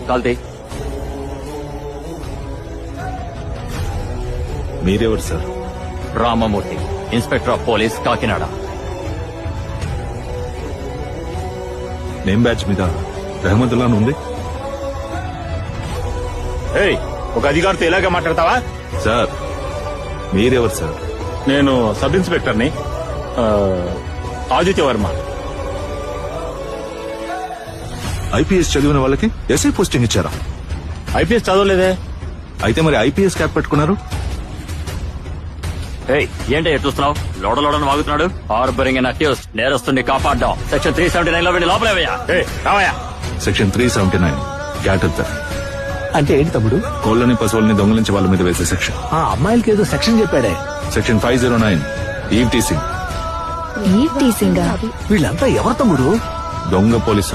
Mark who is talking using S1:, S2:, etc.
S1: కాల్తీ.
S2: మీరెవరు sir?
S1: Ramamurthy, inspector of police, Kakinada.
S2: Name batch మీద రెహమతుల్లా ఉంది.
S3: ఒక అధికారితో ఇలాగే మాట్లాడతావా?
S2: సార్ మీరెవరు సార్?
S3: నేను సబ్ ఇన్స్పెక్టర్ని, ఆదిత్య వర్మ.
S2: ఐపీఎస్ చదివిన వాళ్ళకి ఎస్ఐ పోస్టింగ్ ఇచ్చారా?
S3: ఐపీఎస్ చదవలేదే.
S2: అయితే మరి ఐపీఎస్ క్యాప్ పెట్టుకున్నారు?
S1: ఏంటి చూస్తున్నావు? లోడలోడని వాగుతున్నాడు. హార్బరింగ్ అండ్ అక్యూజ్, నేరస్తుని కాపాడ్డాం. సెక్షన్ 379 లో వీడి లోపలేవయ్యా.
S3: రావయ్యా.
S2: సెక్షన్ 379 క్యాటర్ థెఫ్ట్.
S4: అంటే ఏంటి తమ్ముడు?
S2: కోళ్ళని పశువుల్ని దొంగలించే వాళ్ళ మీద వేసే సెక్షన్.
S4: ఆ అమ్మాయిలకి ఏదో సెక్షన్ చెప్పాడే.
S2: సెక్షన్ 509 ఈవ్ టీసింగ్.
S5: వీళ్ళంతా ఎవరు తమ్ముడు?
S2: దొంగ పోలీసులు.